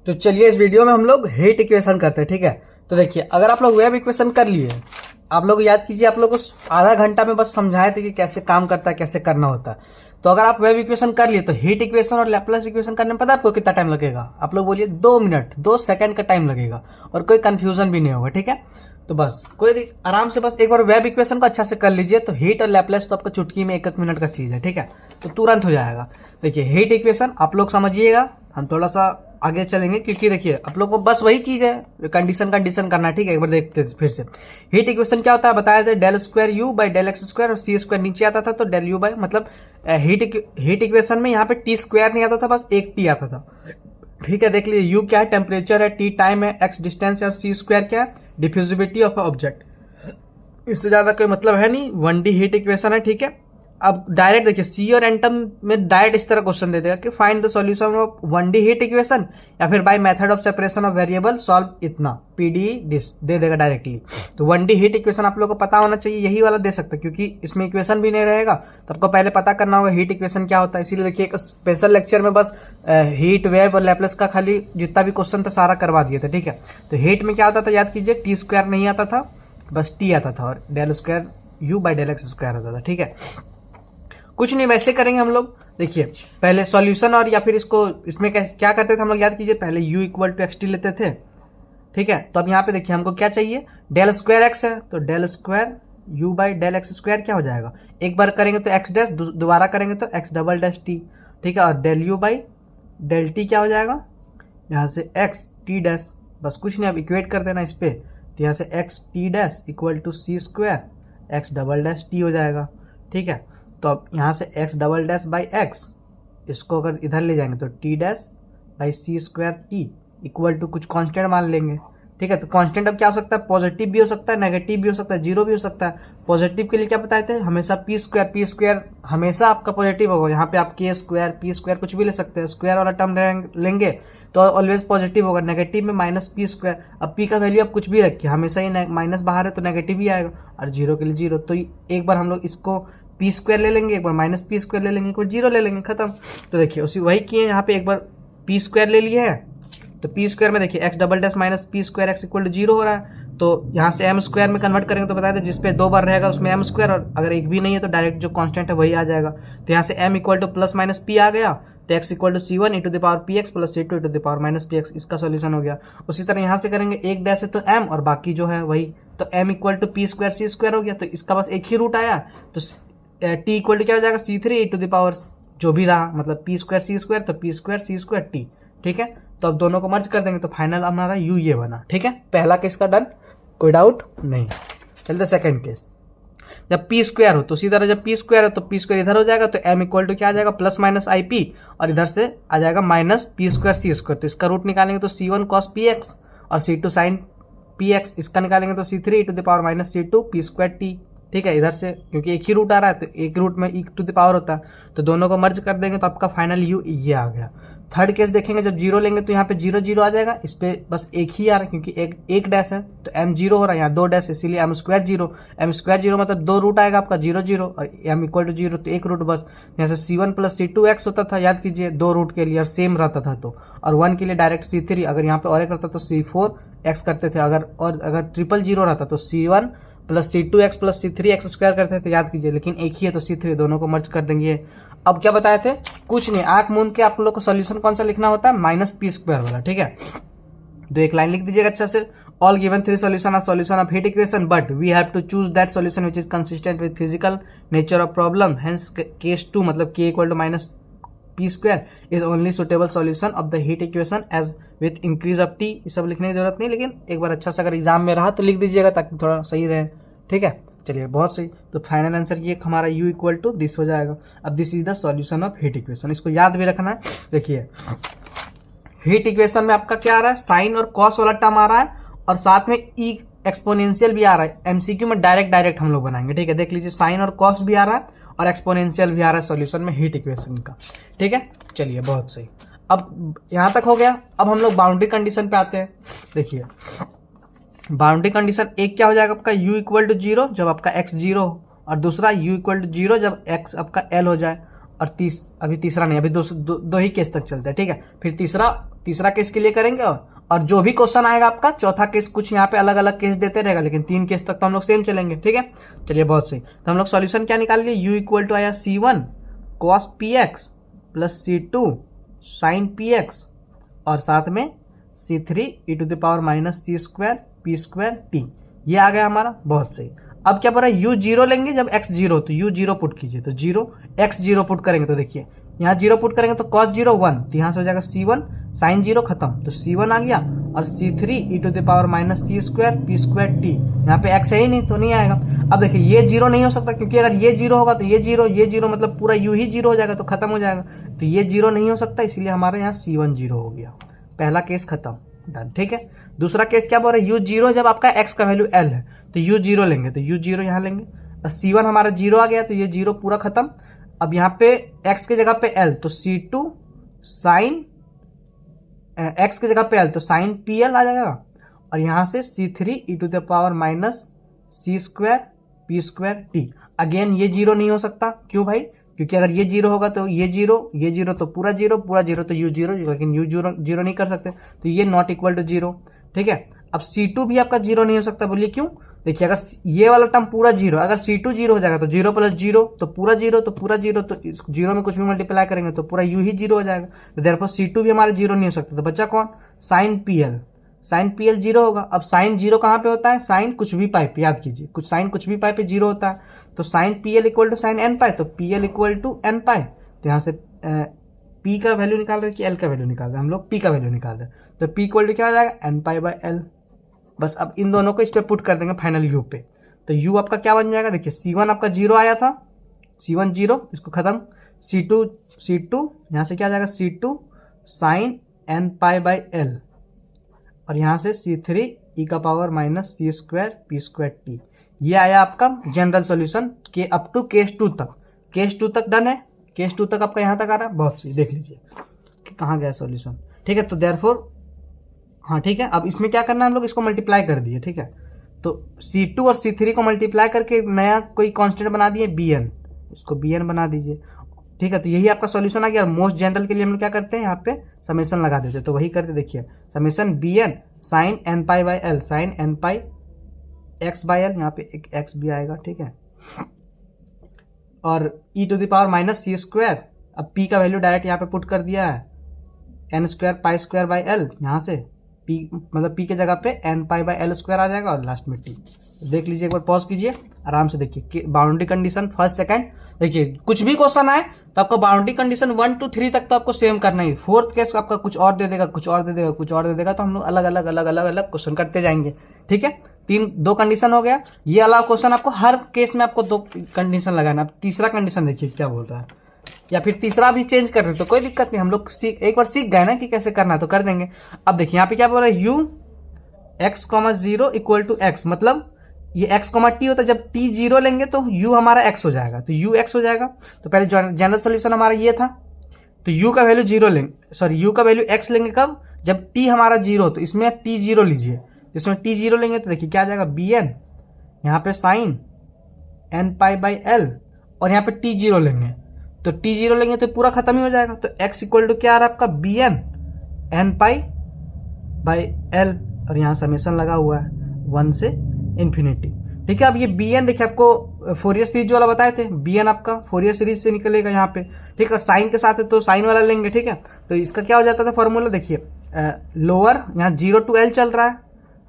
तो चलिए इस वीडियो में हम लोग हीट इक्वेशन करते हैं, ठीक है। तो देखिए, अगर आप लोग वेव इक्वेशन कर लिए, आप लोग याद कीजिए, आप लोग को आधा घंटा में बस समझाए थे कि कैसे काम करता है, कैसे करना होता है। तो अगर आप वेव इक्वेशन कर लिए तो हीट इक्वेशन और लैप्लास इक्वेशन करने में पता है आपको कितना टाइम लगेगा? आप लोग बोलिए 2 मिनट 2 सेकंड का टाइम लगेगा और कोई कंफ्यूजन भी नहीं होगा, ठीक है। तो बस कोई आराम से बस एक बार वेव इक्वेशन को अच्छा से कर लीजिए, तो हीट और लैप्लास तो आपका चुटकी में 1 मिनट का चीज है, ठीक है। तो तुरंत हो जाएगा। देखिए हीट इक्वेशन आप लोग समझिएगा, हम थोड़ा सा आगे चलेंगे क्योंकि देखिए आप लोग को बस वही चीज है, कंडीशन करना है, ठीक है। एक बार देखते हैं फिर से। हीट इक्वेशन क्या होता है बताया था, del square U by del X square और सी स्क्वायर नीचे आता था, तो डेल यू बाई मतलब हीट इक्वेशन में यहाँ पे टी स्क्वायर नहीं आता था, बस एक टी आता था, ठीक है। देख लीजिए, यू क्या है, टेम्परेचर है, टी टाइम है, एक्स डिस्टेंस है और सी स्क्वायर क्या है, डिफ्यूजिबिलिटी ऑफ ऑब्जेक्ट। इससे ज्यादा कोई मतलब है नहीं, 1D हीट इक्वेशन है, ठीक है। अब डायरेक्ट देखिए, सी और एंटम में डायरेक्ट इस तरह क्वेश्चन दे देगा कि find the solution of 1D heat equation, या फिर by method of separation of variable solve इतना पीडी दिस दे देगा डायरेक्टली। तो 1D हीट इक्वेशन आप लोग को पता होना चाहिए, यही वाला दे सकता है क्योंकि इसमें इक्वेशन भी नहीं रहेगा, तो आपको पहले पता करना होगा हीट इक्वेशन क्या होता है। इसीलिए देखिए एक स्पेशल लेक्चर में बस हीट वेव और लैप्लास का खाली जितना भी क्वेश्चन था सारा करवा दिए थे, ठीक है। तो हीट में क्या होता था याद कीजिए, टी स्क्वायर नहीं आता था, बस टी आता था और del square U by del X square आता था, ठीक है। कुछ नहीं, वैसे करेंगे हम लोग। देखिए पहले सॉल्यूशन और या फिर इसको इसमें क्या करते थे हम लोग याद कीजिए, पहले u equal to X T लेते थे, ठीक है। तो अब यहाँ पे देखिए हमको क्या चाहिए, डेल स्क्वायर एक्स है, तो del square u by del X square क्या हो जाएगा, एक बार करेंगे तो एक्स डैश, दोबारा करेंगे तो एक्स डबल डैश टी, ठीक है। और del U by del T क्या हो जाएगा, यहाँ से एक्स टी डैश, बस कुछ नहीं, अब इक्वेट कर देना इस पे। तो यहाँ से X T dash equal to C square X double dash T हो जाएगा, ठीक है। तो अब यहाँ से X double dash by X, इसको अगर इधर ले जाएंगे तो T dash by C square T equal to कुछ कांस्टेंट मान लेंगे, ठीक है। तो कांस्टेंट अब क्या हो सकता है, पॉजिटिव भी हो सकता है, नेगेटिव भी हो सकता है, जीरो भी हो सकता है। पॉजिटिव के लिए क्या बताए थे, हमेशा पी स्क्वायर हमेशा आपका पॉजिटिव होगा। यहाँ पे आप के स्क्वायर पी स्क्वायर कुछ भी ले सकते हैं, स्क्वायर वाला टर्म लेंगे तो ऑलवेज पॉजिटिव होगा। नेगेटिव में माइनस पी स्क्वायर, अब पी का वैल्यू आप कुछ भी रखिए, हमेशा ही माइनस बाहर है तो नेगेटिव ही आएगा, और जीरो के लिए जीरो। तो एक बार हम लोग इसको पी स्क्वायर ले लेंगे, एक बार माइनस पी स्क्वायर ले लेंगे, एक बार जीरो ले लेंगे, खत्म। तो देखिए उसी वही किए, यहाँ पे एक बार पी स्क्वायर ले लिए है, तो पी स्क्वायर में देखिए X double dash minus P square X equal to zero हो रहा है। तो यहाँ से एम स्क्वायर में कन्वर्ट करेंगे तो बताया था जिसपे 2 बार रहेगा उसमें एम स्क्वायर, और अगर एक भी नहीं है तो डायरेक्ट जो कांस्टेंट है वही आ जाएगा। तो यहाँ से M equal to plus minus P आ गया, तो X equal to C one into the power P X plus C two into the power minus P X, इसका सोल्यूशन हो गया। उसी तरह यहाँ से करेंगे, एक डैश है तो एम और बाकी जो है वही, तो M equal to P square C square हो गया, तो इसका बस एक ही रूट आया, तो टी इक्वल टू क्या हो जाएगा, C three into the power जो भी रहा, मतलब पी स्क्वायर सी स्क्वायर, तो P square C square T, ठीक है। तो अब दोनों को मर्ज कर देंगे तो फाइनल हमारा यू ये बना, ठीक है। पहला केस का डन, कोई डाउट नहीं। चलते सेकंड केस। जब पी स्क्वायर हो तो उसी तरह जब पी स्क्वायर है तो पी स्क्वायर इधर हो जाएगा, तो एम इक्वल टू क्या आ जाएगा, प्लस माइनस आई पी, और इधर से आ जाएगा minus P square C square. तो इसका रूट निकालेंगे तो C one cos P X और C two sine P X, इसका निकालेंगे तो C three to the power minus C two P square T, ठीक है। इधर से क्योंकि एक ही रूट आ रहा है तो एक रूट में ई टू द पावर होता है, तो दोनों को मर्ज कर देंगे तो आपका फाइनल यू ये आ गया। थर्ड केस देखेंगे, जब जीरो लेंगे तो यहाँ पे जीरो जीरो आ जाएगा, इस पे बस एक ही आ रहा है क्योंकि एक डैश है, तो एम जीरो हो रहा है, यहाँ 2 डैश, इसीलिए एम स्क्वायर जीरो मतलब 2 रूट आएगा आपका, जीरो जीरो और एम इक्वल टू जीरो, तो एक रूट बस। यहाँ से C one plus C two X होता था, याद कीजिए 2 रूट के लिए और सेम रहता था, तो और 1 के लिए डायरेक्ट सी थ्री, अगर यहाँ पे और एक रहता तो सी फोर एक्स करते थे, अगर ट्रिपल जीरो रहता तो C one plus C two X plus C three X square करते थे, याद कीजिए, लेकिन एक ही है तो सी थ्री, दोनों को मर्ज कर देंगे। अब क्या बताए थे, कुछ नहीं, आंख मूंद के आप लोग को सोल्यूशन कौन सा लिखना होता है, माइनस पी स्क्वायर वाला, ठीक है। तो एक लाइन लिख दीजिएगा अच्छा से, all given 3 solution are solution of heat equation but we have to choose that solution which is consistent with physical nature of problem, hence case 2 मतलब k equal to minus P square is only suitable solution of the heat equation as with increase of T. ये सब लिखने की जरूरत नहीं, लेकिन एक बार अच्छा सा अगर एग्जाम में रहा तो लिख दीजिएगा ताकि थोड़ा सही रहे, ठीक है। चलिए बहुत सही, तो फाइनल आंसर ये हमारा u इक्वल टू दिस हो जाएगा। अब this is the solution of heat equation, इसको याद भी रखना है। देखिए हीट इक्वेशन में आपका क्या आ रहा है, साइन और कॉस वाला टर्म आ रहा है और साथ में ई एक्सपोनेंशियल भी आ रहा है। एमसीक्यू में डायरेक्ट हम लोग बनाएंगे, ठीक है। देख लीजिए साइन और कॉस भी आ रहा है और एक्सपोनेंशियल भी आ रहा है सॉल्यूशन में हीट इक्वेशन का, ठीक है। चलिए बहुत सही, अब यहां तक हो गया। अब हम लोग बाउंड्री कंडीशन पे आते हैं। देखिए बाउंड्री कंडीशन एक क्या हो जाएगा आपका, u इक्वल टू जीरो जब आपका x जीरो हो, और दूसरा u इक्वल टू जीरो जब x आपका l हो जाए, और अभी तीसरा नहीं, अभी दो ही केस तक चलता है, ठीक है। फिर तीसरा तीसरा केस के लिए करेंगे और जो भी क्वेश्चन आएगा आपका चौथा केस कुछ यहाँ पे अलग अलग केस देते रहेगा, लेकिन 3 केस तक तो हम लोग सेम चलेंगे। ठीक है, चलिए बहुत सही। तो हम लोग सॉल्यूशन क्या निकाल लिए, u इक्वल टू आया C1 cos px plus C2 sin px और साथ में C3 e to the power minus C square P square T। ये आ गया हमारा, बहुत सही। अब क्या बोल रहा है, u 0 लेंगे जब x 0, तो u 0 पुट कीजिए, तो 0 x 0 पुट करेंगे तो देखिए यहाँ 0 पुट करेंगे तो cos 0 1, तो यहाँ से हो जाएगा C1 sin 0 खत्म, तो C1 आ गया और C3 e to the power minus C square P square T। यहाँ पे x है ही नहीं तो नहीं आएगा। अब देखिए ये 0 नहीं हो सकता, क्योंकि अगर ये 0 होगा तो ये 0 मतलब पूरा u ही 0 हो जाएगा, तो खत्म हो जाएगा। तो ये 0 नहीं हो सकता, इसीलिए हमारे यहाँ C1 0 हो गया। पहला केस खत्म, डन। ठीक है, दूसरा केस क्या बोल रहा है, u 0 जब आपका x का वैल्यू l है तो u 0 लेंगे, तो u 0 यहाँ लेंगे, C1 हमारा 0 आ गया, तो ये 0 पूरा खत्म। अब यहाँ पे x की जगह पे l, तो C2 साइन x की जगह पे l, तो साइन PL आ जाएगा और यहाँ से C3 e to the power minus C square P square T। Again ये 0 नहीं हो सकता, क्यों भाई, क्योंकि अगर ये 0 होगा तो ये 0 तो पूरा 0 तो u 0, लेकिन u 0 नहीं कर सकते, तो ये नॉट इक्वल टू 0। ठीक है, अब C2 भी आपका 0 नहीं हो सकता, बोलिए क्यों। देखिए अगर ये वाला टर्म पूरा 0, अगर C2 0 हो जाएगा तो 0 प्लस 0 तो पूरा 0, तो पूरा 0, तो 0 में कुछ भी मल्टीप्लाई करेंगे तो पूरा u ही 0 हो जाएगा, तो देयरफॉर C2 भी हमारे 0 नहीं हो सकता। तो बच्चा कौन, साइन PL 0 होगा। अब साइन 0 कहाँ पे होता है, साइन कुछ भी पाई पे, याद कीजिए कुछ साइन कुछ भी पाई पे 0 होता है, तो sine PL equal to sine n pi, तो PL equal to n pi. तो यहाँ से P का वैल्यू निकाल रहे हैं कि L का वैल्यू निकाल रहे हैं, हम लोग P का वैल्यू निकाल रहे हैं, तो P इक्वल टू क्या हो जाएगा, n पाई बाई L। बस अब इन दोनों को इस पे पुट कर देंगे फाइनल u पे, तो u आपका क्या बन जाएगा, देखिए C1 आपका 0 आया था, C1 0, इसको खत्म, C2 यहाँ से क्या आ जाएगा, C2 sine n pi by L और यहाँ से C3 e का power minus C square P square T। ये आया आपका जनरल सॉल्यूशन के अप टू केस 2 तक। केस 2 तक डन है, केस 2 तक आपका यहाँ तक आ रहा है, बहुत सही। देख लीजिए कि कहाँ गया सॉल्यूशन। ठीक है, तो देयरफॉर हाँ ठीक है, अब इसमें क्या करना है, हम लोग इसको मल्टीप्लाई कर दिए। ठीक है, तो C2 और C3 को मल्टीप्लाई करके नया कोई कांस्टेंट बना दिए Bn, इसको Bn बना दीजिए। ठीक है, तो यही आपका सॉल्यूशन आ गया। मोस्ट जनरल के लिए हम लोग क्या करते हैं, यहाँ पे समेशन लगा देते हैं, तो वही करते, देखिए summation Bn sine n pi by L sine n pi x by L, यहाँ पे एक x भी आएगा। ठीक है, और e to the power minus C square, अब P का वैल्यू डायरेक्ट यहाँ पे पुट कर दिया है, n square pi square by L, यहाँ से P मतलब P के जगह पे n pi by L square आ जाएगा और लास्ट में T। देख लीजिए, एक बार पॉज कीजिए, आराम से देखिए बाउंड्री कंडीशन फर्स्ट सेकंड। देखिए कुछ भी क्वेश्चन आए तो आपको बाउंड्री कंडीशन 1 to 3 तक तो आपको सेम करना ही, फोर्थ केस आपका कुछ और दे देगा, कुछ और दे देगा, कुछ और दे देगा, तो हम लोग अलग अलग क्वेश्चन करते जाएंगे। ठीक है, 2 कंडीशन हो गया। ये अलावा क्वेश्चन आपको हर केस में आपको 2 कंडीशन लगाना। अब तीसरा कंडीशन देखिए क्या बोल रहा है, या फिर तीसरा भी चेंज कर रहे तो कोई दिक्कत नहीं, हम लोग एक बार सीख गए ना कि कैसे करना है, तो कर देंगे। अब देखिए यहाँ पे क्या बोल रहा है, u x, 0 equal to x, मतलब ये x, t होता है, जब t 0 लेंगे तो u हमारा x हो जाएगा, तो u x हो जाएगा। तो पहले जनरल सोल्यूशन हमारा ये था, तो u का वैल्यू 0 लेंगे, सॉरी u का वैल्यू x लेंगे कब, जब t हमारा 0, तो इसमें t 0 लीजिए, इसमें t 0 लेंगे तो देखिए क्या आ जाएगा, bn यहाँ पे sine n pi by L और यहाँ पे t 0 लेंगे, तो t 0 लेंगे तो पूरा खत्म ही हो जाएगा। तो x इक्वल टू क्या आ रहा है आपका, bn n pi by L और यहाँ समेशन लगा हुआ है 1 से इन्फिनिटी। ठीक है, अब ये bn देखिए आपको फोरियर सीरीज वाला बताए थे, bn आपका फोरियर सीरीज से निकलेगा यहाँ पे। ठीक है, साइन के साथ है तो साइन वाला लेंगे। ठीक है, तो इसका क्या हो जाता था फॉर्मूला, देखिए लोअर यहाँ 0 to L चल रहा है,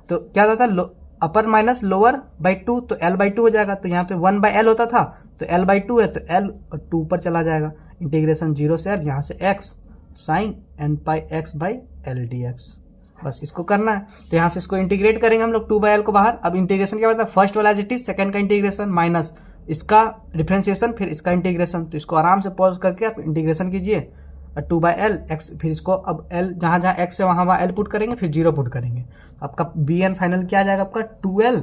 तो क्या होता था, अपर माइनस लोअर बाई 2, तो L बाई 2 हो जाएगा। तो यहाँ पे 1 बाई L होता था, तो L बाई 2 है, तो L और 2 पर चला जाएगा, इंटीग्रेशन 0 से L, यहाँ से x sine n pi x by L dx। बस इसको करना है, तो यहाँ से इसको इंटीग्रेट करेंगे हम लोग 2 बाई L को बाहर। अब इंटीग्रेशन क्या होता है, फर्स्ट वाला एज इट इज, सेकंड का इंटीग्रेशन माइनस इसका डिफरेंशिएशन, फिर इसका इंटीग्रेशन। तो इसको आराम से पॉज करके आप इंटीग्रेशन कीजिए 2 बाई L x, फिर इसको अब L जहाँ जहाँ x है वहाँ L पुट करेंगे, फिर 0 पुट करेंगे। आपका bn फाइनल क्या आ जाएगा आपका 2L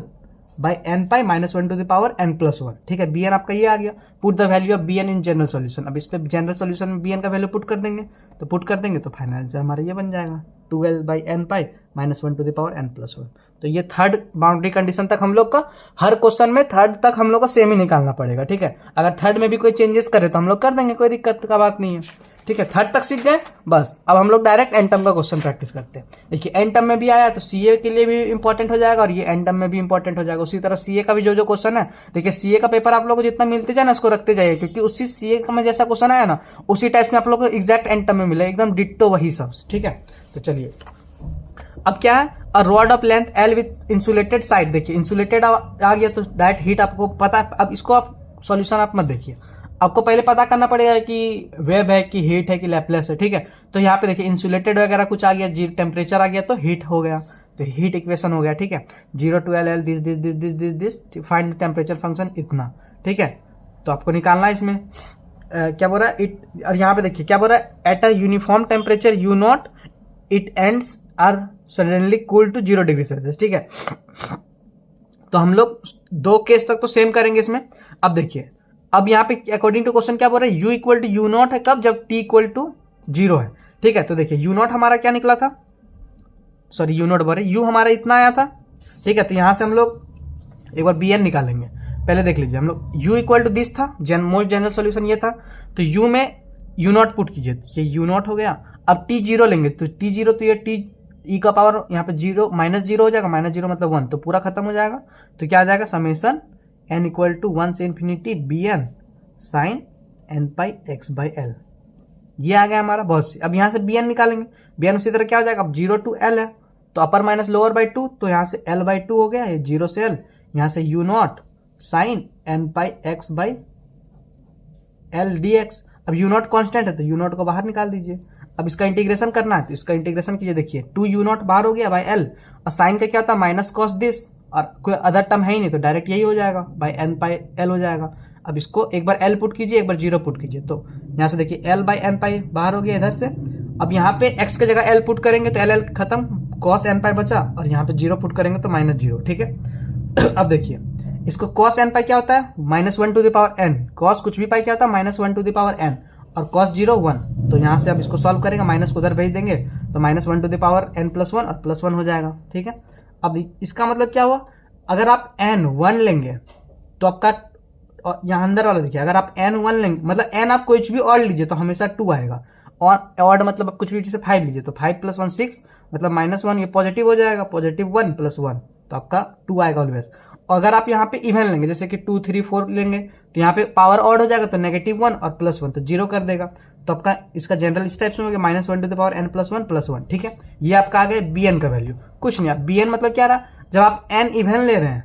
by n pi minus 1 to the power n plus 1। ठीक है, bn आपका ये आ गया। Put the value of bn in general solution. अब इस पे जनरल सॉल्यूशन में bn का वैल्यू पुट कर देंगे, तो पुट कर देंगे तो फाइनल आंसर हमारा ये बन जाएगा 2L by n pi minus 1 to the power n plus 1। तो ये थर्ड बाउंड्री कंडीशन तक हम लोग का, हर क्वेश्चन में थर्ड तक हम लोग को सेम ही निकालना पड़ेगा। ठीक है, अगर थर्ड में भी कोई चेंजेस करे तो हम लोग कर देंगे, कोई दिक्कत का बात नहीं है। ठीक है, थर्ड तक सीख गए। बस अब हम लोग डायरेक्ट एन टर्म का क्वेश्चन प्रैक्टिस करते हैं। देखिए एन टर्म में भी आया तो सीए के लिए भी इंपॉर्टेंट हो जाएगा और ये एन टर्म में भी इंपॉर्टेंट हो जाएगा। उसी तरह सीए का भी जो क्वेश्चन है, देखिए सीए का पेपर आप लोग को जितना मिलते जाए ना उसको रखते जाइए, क्योंकि उसी सीए का में जैसा क्वेश्चन आया ना उसी टाइप में आप लोग को एग्जैक्ट एन टर्म में मिले, एकदम डिट्टो वही सब। ठीक है, तो चलिए अब क्या है, a rod of length L with insulated side. देखिए इंसुलेटेड आ गया तो डायरेक्ट हीट आपको पता है। अब इसको आप सॉल्यूशन आप मत देखिए, आपको पहले पता करना पड़ेगा कि वेब है कि हीट है कि लैपलेस है। ठीक है, तो यहाँ पे देखिए इंसुलेटेड वगैरह कुछ आ गया, जी टेम्परेचर आ गया तो हीट हो गया, तो हीट इक्वेशन हो गया। ठीक है, 0 to L L this find temperature function इतना। ठीक है, तो आपको निकालना है इसमें क्या बोल रहा है इट, और यहाँ पे देखिए क्या बोल रहा है, at a uniform temperature u naught it ends are suddenly cool to 0 degree Celsius. ठीक है, तो हम लोग दो केस तक तो सेम करेंगे इसमें। अब देखिए अब यहाँ पे अकॉर्डिंग टू क्वेश्चन क्या बोल रहा है, u equal to u naught है कब, जब t इक्वल टू 0 है। ठीक है, तो देखिए यू नॉट हमारा क्या निकला था, सॉरी यू नॉट बोल रहे यू हमारा इतना आया था। ठीक है, तो यहां से हम लोग एक बार bn निकालेंगे। पहले देख लीजिए हम लोग u इक्वल टू दिस था, मोस्ट जनरल सोल्यूशन ये था, तो u में u नॉट पुट कीजिए, ये u नॉट हो गया। अब t 0 लेंगे तो t 0 तो ये t e का पावर यहाँ पे 0 -0 हो जाएगा, -0 मतलब 1, तो पूरा खत्म हो जाएगा। तो क्या आ जाएगा, समेशन n इक्वल टू 1 से infinity bn sine n pi x by L, ये आ गया हमारा बहुत सी। अब यहाँ से bn निकालेंगे, bn उसी तरह क्या हो जाएगा, अब 0 to L है तो अपर माइनस लोअर बाई 2, तो यहाँ से L बाई 2 हो गया, ये 0 से L, यहाँ से u naught sine n pi x by L d x. अब u नॉट कॉन्स्टेंट है तो u नॉट को बाहर निकाल दीजिए। अब इसका इंटीग्रेशन करना है तो इसका इंटीग्रेशन कीजिए, देखिए 2u नॉट बाहर हो गया बाई एल, और साइन का क्या होता है माइनस कॉस दिस, और कोई अदर टर्म है ही नहीं तो डायरेक्ट यही हो जाएगा, बाई एन पाई एल हो जाएगा। अब इसको एक बार एल पुट कीजिए, एक बार 0 पुट कीजिए, तो यहाँ से देखिए एल बाई एन पाई बाहर हो गया इधर से। अब यहाँ पे एक्स की जगह एल पुट करेंगे तो एल एल खत्म, कॉस एन पाई बचा, और यहाँ पे 0 पुट करेंगे तो -0। ठीक है, अब देखिए इसको कॉस एन पाई क्या होता है, -1 to the power n, cos कुछ भी पाई क्या होता है -1 टू द पावर एन, और cos 0 1, तो यहाँ से अब इसको सॉल्व करेंगे, माइनस को उधर भेज देंगे तो -1 to the power n plus 1 और +1 हो जाएगा। ठीक है, अब इसका मतलब क्या हुआ, अगर आप n 1 लेंगे तो आपका, यहाँ अंदर वाला देखिए, अगर आप n 1 लेंगे मतलब n आप कुछ भी ऑड लीजिए तो हमेशा 2 आएगा, और ऑड मतलब आप कुछ भी जैसे 5 लीजिए तो 5 + 1 6, मतलब -1 ये पॉजिटिव हो जाएगा, +1 + 1 तो आपका 2 आएगा ऑलवेज। और अगर आप यहाँ पे इवन लेंगे जैसे कि 2 3 4 लेंगे तो यहाँ पे पावर ऑड हो जाएगा तो -1 और +1 तो 0 कर देगा, तो आपका इसका जनरल इस टाइप से हो गया -1 टू द पावर n + 1 + 1। ठीक है, ये आपका आ गया bn का वैल्यू, कुछ नहीं। आप bn मतलब क्या रहा, जब आप n इवन ले रहे हैं,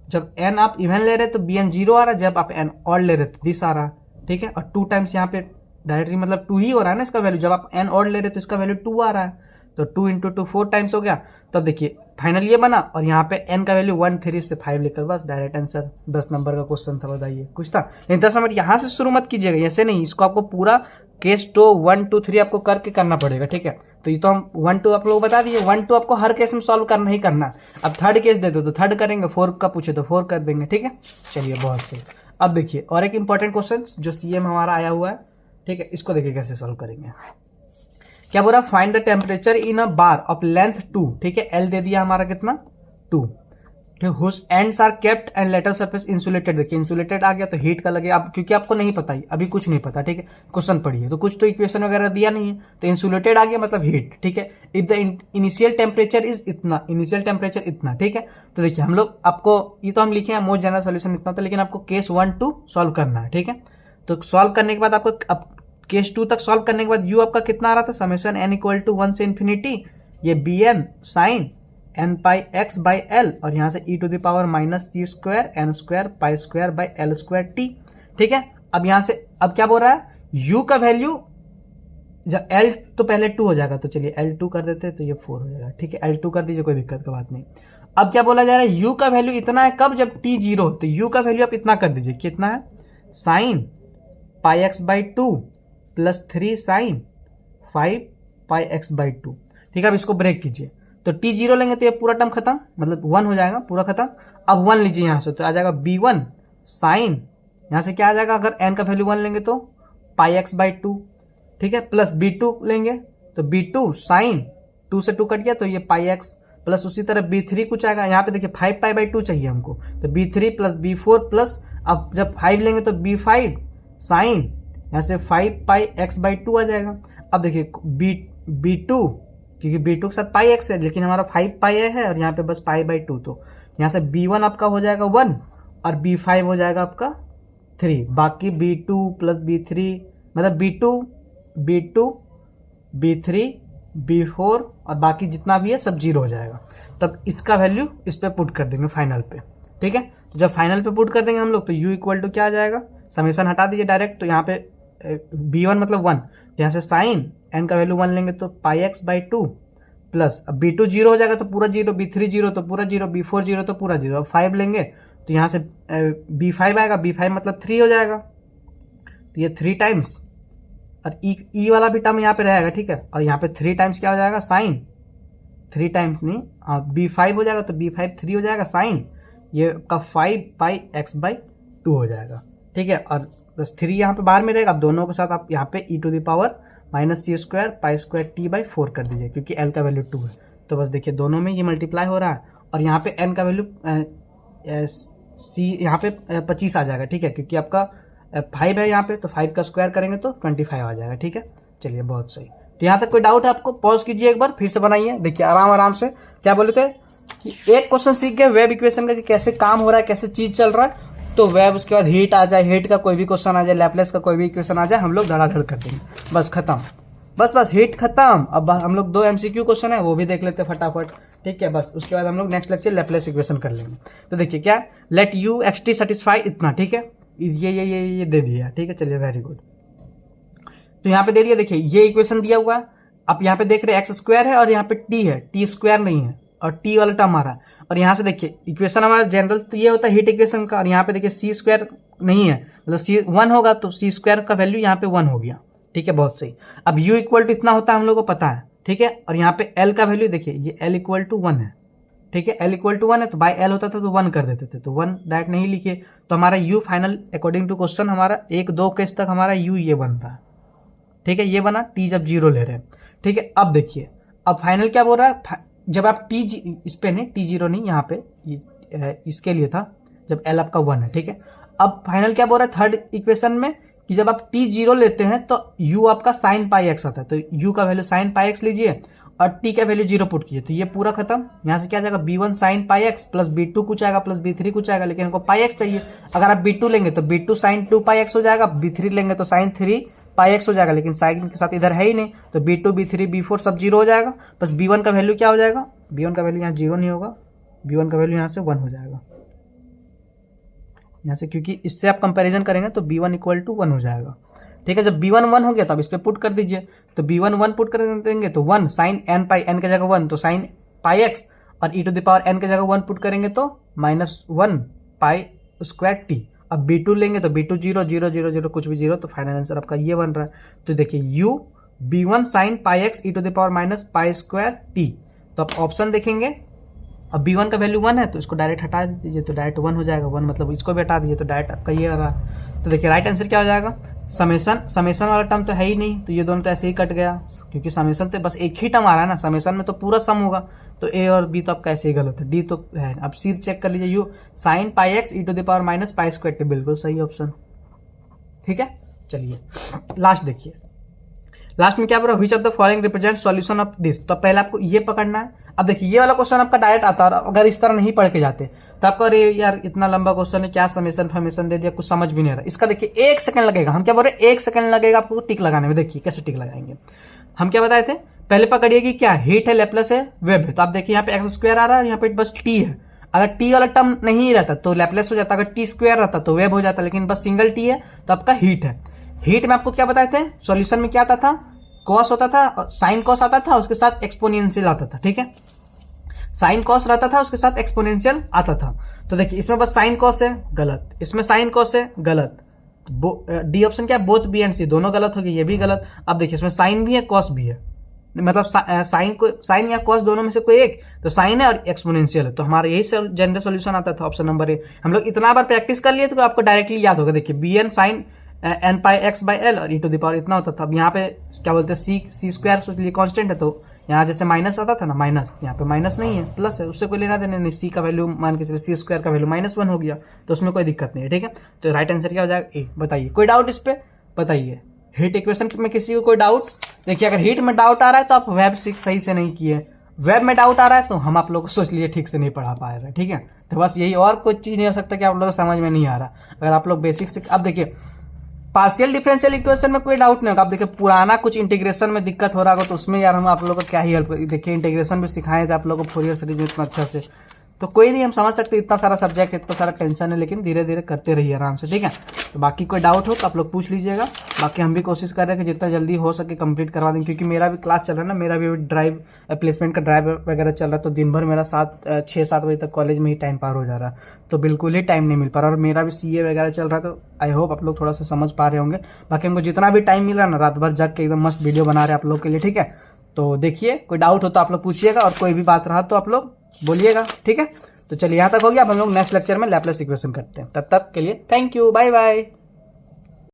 जब n आप इवन ले रहे हैं तो bn 0 आ रहा है, जब आप n ऑड ले रहे हैं तो दिस आ रहा है। ठीक है, और 2 टाइम्स यहाँ पे डायरेक्टली मतलब 2 ही हो रहा है ना इसका वैल्यू, जब आप n ऑड ले रहे हैं तो इसका वैल्यू 2 आ रहा है, तो 2 × 2 4 टाइम्स हो गया। तो अब देखिए फाइनल ये बना, और यहाँ पे n का वैल्यू 1 3 से 5 लेकर बस डायरेक्ट आंसर। 10 नंबर का क्वेश्चन था, बताइए कुछ था नहीं। 10 नंबर यहाँ से शुरू मत कीजिएगा, ऐसे नहीं, इसको आपको पूरा केस 2 1 2 3 आपको करके करना पड़ेगा। ठीक है, तो ये तो हम 1 2 आप लोग बता दिए, 1 2 आपको हर केस में सॉल्व करना ही करना। अब थर्ड केस दे दो तो थर्ड करेंगे, 4 का पूछे तो 4 कर देंगे। ठीक है, चलिए बहुत सही। अब देखिए और एक इंपॉर्टेंट क्वेश्चन जो सीएम हमारा आया हुआ है, ठीक है, इसको देखिए कैसे सॉल्व करेंगे। क्या बोल रहा, find the temperature in a bar of length 2। ठीक है, एल दे दिया हमारा कितना 2, whose ends are kept and later surface insulated. देखिए इंसुलेटेड आ गया तो हीट का लगे, अब क्योंकि आपको नहीं पता ही अभी कुछ नहीं पता। ठीक है, क्वेश्चन पढ़िए तो कुछ तो इक्वेशन वगैरह दिया नहीं है, तो इंसुलेटेड आ गया मतलब हीट। ठीक है, if the initial temperature is इतना, इनिशियल टेम्परेचर इतना। ठीक है, तो देखिए हम लोग आपको ये तो हम लिखे हैं मोस्ट जनरल सोल्यूशन इतना था, लेकिन आपको केस 1 2 सॉल्व करना है। ठीक है, तो सॉल्व करने के बाद आपको केस 2 तक सॉल्व करने के बाद u आपका कितना आ रहा था, समेशन n इक्वल टू 1 से इन्फिनिटी ये bn sine n pi x by L, और यहाँ से e to the power -c² n² पाई² बाई l² t। ठीक है, अब यहाँ से अब क्या बोल रहा है, u का वैल्यू जब l तो पहले 2 हो जाएगा, तो चलिए l2 कर देते हैं तो ये 4 हो जाएगा। ठीक है, l2 कर दीजिए, कोई दिक्कत की बात नहीं। अब क्या बोला जा रहा है, u का वैल्यू इतना है कब, जब t 0, तो u का वैल्यू आप इतना कर दीजिए, कितना है sine pi x by 2 +3 sine 5 pi x by 2। ठीक है, अब इसको ब्रेक कीजिए तो t 0 लेंगे तो ये पूरा टर्म खत्म, मतलब 1 हो जाएगा पूरा खत्म। अब 1 लीजिए यहाँ से तो आ जाएगा b1 साइन, यहाँ से क्या आ जाएगा, अगर n का वैल्यू 1 लेंगे तो पाई x बाई 2। ठीक है, प्लस b2 लेंगे तो b2 साइन 2 से 2 कट गया तो ये पाई x, प्लस उसी तरह b3 कुछ आएगा, यहाँ पे देखिए 5 पाई बाई 2 चाहिए हमको, तो b3 प्लस b4 प्लस, अब जब 5 लेंगे तो b5 साइन यहाँ से 5 पाई एक्स बाई 2 आ जाएगा। अब देखिए बी टू, क्योंकि बी टू के साथ पाई एक्स है, लेकिन हमारा 5 पाई है और यहाँ पे बस पाई बाई 2, तो यहाँ से b1 आपका हो जाएगा 1 और b5 हो जाएगा आपका 3। बाकी b2 प्लस b3 मतलब b2 b3 b4 और बाकी जितना भी है सब 0 हो जाएगा। तब इसका वैल्यू इस पे पुट कर देंगे फाइनल पे, ठीक है। तो जब फाइनल पे पुट कर देंगे हम लोग तो u इक्वल टू क्या आ जाएगा, समेशन हटा दीजिए डायरेक्ट, तो यहाँ पे b1 मतलब 1, तो यहाँ से साइन n का वैल्यू 1 लेंगे तो पाई एक्स बाई 2 प्लस अब b2 0 हो जाएगा तो पूरा 0, b3 0 तो पूरा 0, b4 0 तो पूरा 0। अब 5 लेंगे तो यहाँ से b5 आएगा, b5 मतलब 3 हो जाएगा, तो ये 3 टाइम्स और ई वाला भी टर्म यहाँ पे रहेगा, ठीक है। और यहाँ पे 3 टाइम्स क्या हो जाएगा, साइन 3 टाइम्स नहीं, b5 हो जाएगा तो b5 3 हो जाएगा, साइन ये का 5 पाई एक्स बाई 2 हो जाएगा, ठीक है। और बस 3 यहाँ पे बाहर में रहेगा। अब दोनों के साथ आप यहाँ पे e to the power minus c square pi square t by 4 कर दीजिए, क्योंकि l का वैल्यू 2 है। तो बस देखिए दोनों में ये मल्टीप्लाई हो रहा है और यहाँ पे n का वैल्यू सी यहाँ पे 25 आ जाएगा, ठीक है, क्योंकि आपका 5 है यहाँ पे, तो 5 का स्क्वायर करेंगे तो 25 आ जाएगा, ठीक है। चलिए बहुत सही। तो यहाँ तक कोई डाउट है आपको, पॉज कीजिए एक बार, फिर से बनाइए, देखिए आराम आराम से। क्या बोले थे कि एक क्वेश्चन सीख गए वेव इक्वेशन का कि कैसे काम हो रहा है, कैसे चीज चल रहा है, तो वेव उसके बाद हीट आ जाए, हीट का कोई भी क्वेश्चन आ जाए, लैपलेस का कोई भी इक्वेशन आ जाए, हम लोग धड़ाधड़ कर देंगे, बस खत्म। बस हीट खत्म। अब हम लोग 2 MCQ क्वेश्चन है वो भी देख लेते हैं फटाफट, ठीक है। बस उसके बाद हम लोग नेक्स्ट लेक्चर लैपलेस इक्वेशन कर लेंगे। तो देखिए क्या, let you x T satisfy इतना, ठीक है, ये दे दिया, ठीक है। चलिए वेरी गुड। तो यहाँ पे दे दिया, देखिए ये इक्वेशन दिया हुआ है। आप यहाँ पे देख रहे हैं एक्स स्क्वायर है और यहाँ पे टी है, टी स्क्वायर नहीं है और टी वाला टर्म आ रहा है। और यहाँ से देखिए इक्वेशन हमारा जनरल तो ये होता है हीट इक्वेशन का, और यहाँ पे देखिए सी स्क्वायर नहीं है, मतलब सी 1 होगा तो सी स्क्वायर का वैल्यू यहाँ पे 1 हो गया, ठीक है, बहुत सही। अब u इक्वल टू इतना होता है हम लोग को पता है, ठीक है। और यहाँ पे l का वैल्यू देखिए ये l इक्वल टू 1 है, ठीक है, l इक्वल टू 1 है, तो बाई l होता था तो 1 कर देते थे, तो 1 डायरेक्ट नहीं लिखे, तो हमारा u final according to question हमारा 1-2 केस तक हमारा u ये बन रहा है, ठीक है, ये बना t जब 0 ले रहे हैं, ठीक है। अब देखिए अब फाइनल क्या बोल रहा है, जब आप t इस पे नहीं, t0 नहीं, यहाँ पे इसके लिए था जब l आपका 1 है, ठीक है। अब फाइनल क्या बोल रहा है थर्ड इक्वेशन में कि जब आप t0 लेते हैं तो u आपका साइन पाई एक्स आता है, तो u का वैल्यू साइन पाई एक्स लीजिए और t का वैल्यू 0 पुट कीजिए, तो ये पूरा खत्म। यहाँ से क्या जाएगा, b1 sine pi x plus b2 कुछ आएगा प्लस b3 कुछ आएगा, लेकिन हमको पाई एक्स चाहिए। अगर आप b2 लेंगे तो b2 साइन 2 पाई एक्स हो जाएगा, b3 लेंगे तो साइन 3 पाई एक्स हो जाएगा, लेकिन साइन के साथ इधर है ही नहीं, तो b2 b3 b4 सब 0 हो जाएगा। बस b1 का वैल्यू क्या हो जाएगा, b1 का वैल्यू यहाँ 0 नहीं होगा, b1 का वैल्यू यहाँ से 1 हो जाएगा यहाँ से, क्योंकि इससे आप कंपैरिजन करेंगे तो b1 इक्वल टू 1 हो जाएगा, ठीक है। जब b1 1 हो गया तो अब इस पे पुट कर दीजिए, तो b1 1 पुट कर देंगे तो 1 साइन n पाई, n की जगह 1 तो साइन पाई एक्स, और e to the power n की जगह 1 पुट करेंगे तो -1 पाई स्क्वायर टी। अब b2 लेंगे तो b2 0 0 0 0 कुछ भी 0, तो फाइनल आंसर आपका ये बन रहा है। तो देखिए u b1 sine pi x e to the power minus pi square t, तो आप ऑप्शन देखेंगे। अब b1 का वैल्यू 1 है तो इसको डायरेक्ट हटा दीजिए, तो डायरेक्ट 1 हो जाएगा, 1 मतलब इसको भी हटा दीजिए, तो डायरेक्ट आपका ये आ रहा। तो देखिए राइट आंसर क्या हो जाएगा, समेशन वाला टर्म तो है ही नहीं, तो ये दोनों तो ऐसे ही कट गया, क्योंकि समेशन तो बस एक ही टर्म आ रहा है ना, समेशन में तो पूरा सम होगा, तो ए और बी तो आपका ऐसे ही गलत है, डी तो है। अब सी चेक कर लीजिए, u sine pi x e to the power minus pi square t, बिल्कुल सही ऑप्शन, ठीक है। चलिए लास्ट देखिए, लास्ट में क्या बोला, which of the following represent solution of this, तो पहले आपको ये पकड़ना है। अब देखिए ये वाला क्वेश्चन आपका डायरेक्ट आता है, अगर इस तरह नहीं पढ़ के जाते तो आपको अरे यार इतना लंबा क्वेश्चन है, क्या समेशन फॉर्मेशन दे दिया, कुछ समझ भी नहीं आ रहा। इसका देखिए 1 सेकंड लगेगा, हम क्या बोल रहे हैं 1 सेकंड लगेगा आपको टिक लगाने में। देखिए कैसे टिक लगाएंगे, हम क्या बताए थे, पहले पकड़िए कि क्या हीट है, लैपलेस है, वेब है। तो आप देखिए यहाँ पे एक्स स्क्वायर आ रहा है, यहाँ पे बस टी है, अगर टी वाला टर्म नहीं रहता तो लैपलेस हो जाता, अगर टी स्क्वायर रहता तो वेब हो जाता, लेकिन बस सिंगल टी है तो आपका हीट है। हीट में आपको क्या बताए थे, सॉल्यूशन में क्या आता था, कॉस होता था, साइन कॉस आता था, उसके साथ एक्सपोनेंशियल आता था, ठीक है, साइन कॉस रहता था उसके साथ एक्सपोनेंशियल आता था। तो देखिए इसमें बस साइन कॉस है, गलत, इसमें साइन कॉस है, गलत, डी ऑप्शन क्या है, बोथ बी एंड सी दोनों गलत हो गए, ये भी गलत। अब देखिए इसमें साइन भी है कॉस भी है, मतलब साइन या कॉस दोनों में से कोई एक, तो साइन है और एक्सपोनेंशियल है, तो हमारा यही जनरल सॉल्यूशन आता था ऑप्शन नंबर ए। हम लोग इतना बार प्रैक्टिस कर लिए तो आपको डायरेक्टली याद होगा। देखिए b n sine n pi x by L और ई टू द पावर इतना होता था। अब यहाँ पे क्या बोलते हैं सी स्क्वायर सोच लिए कॉन्स्टेंट है, तो यहाँ जैसे माइनस आता था ना, माइनस यहाँ पे माइनस नहीं है, प्लस है, उससे कोई लेना देना नहीं। सी का वैल्यू मान के चलिए सी स्क्वायर का वैल्यू -1 हो गया, तो उसमें कोई दिक्कत नहीं है, ठीक है। तो राइट आंसर क्या हो जाएगा, ए। बताइए कोई डाउट इस पे, बताइए हीट इक्वेशन में किसी को कोई डाउट? देखिए अगर हीट में डाउट आ रहा है तो आप वेब सही से नहीं किए, वेब में डाउट आ रहा है तो हम आप लोग को सोच लिए ठीक से नहीं पढ़ा पा रहे, ठीक है। तो बस यही, और कोई चीज़ नहीं हो सकता कि आप लोग को समझ में नहीं आ रहा। अगर आप लोग बेसिक से, अब देखिए पार्शियल डिफरेंशियल इक्वेशन में कोई डाउट नहीं होगा। आप देखिए पुराना कुछ इंटीग्रेशन में दिक्कत हो रहा होगा तो उसमें यार हम आप लोगों को क्या ही हेल्प, देखिए इंटीग्रेशन भी सिखाए थे आप लोगों को फोरियर सीरीज में इतना अच्छा से, तो कोई नहीं, हम समझ सकते इतना सारा सब्जेक्ट इतना सारा टेंशन है, लेकिन धीरे धीरे करते रहिए आराम से, ठीक है। तो बाकी कोई डाउट हो तो आप लोग पूछ लीजिएगा। बाकी हम भी कोशिश कर रहे हैं कि जितना जल्दी हो सके कंप्लीट करवा दें, क्योंकि मेरा भी क्लास चल रहा है ना, मेरा भी ड्राइव प्लेसमेंट का ड्राइव वगैरह चल रहा है, तो दिन भर मेरा 6-7 बजे तक कॉलेज में ही टाइम पार हो जा रहा है, तो बिल्कुल ही टाइम नहीं मिल पा रहा। और मेरा भी CA वगैरह चल रहा है, तो आई होप आप लोग थोड़ा सा समझ पा रहे होंगे। बाकी हमको जितना भी टाइम मिल रहा है ना, रात भर जग के एकदम मस्त वीडियो बना रहे हैं आप लोग के लिए, ठीक है। तो देखिए कोई डाउट हो तो आप लोग पूछिएगा, और कोई भी बात रहा तो आप लोग बोलिएगा, ठीक है। तो चलिए यहाँ तक हो गया। अब हम लोग नेक्स्ट लेक्चर में लैपलेस इक्वेशन करते हैं। तब तक के लिए थैंक यू, बाय बाय।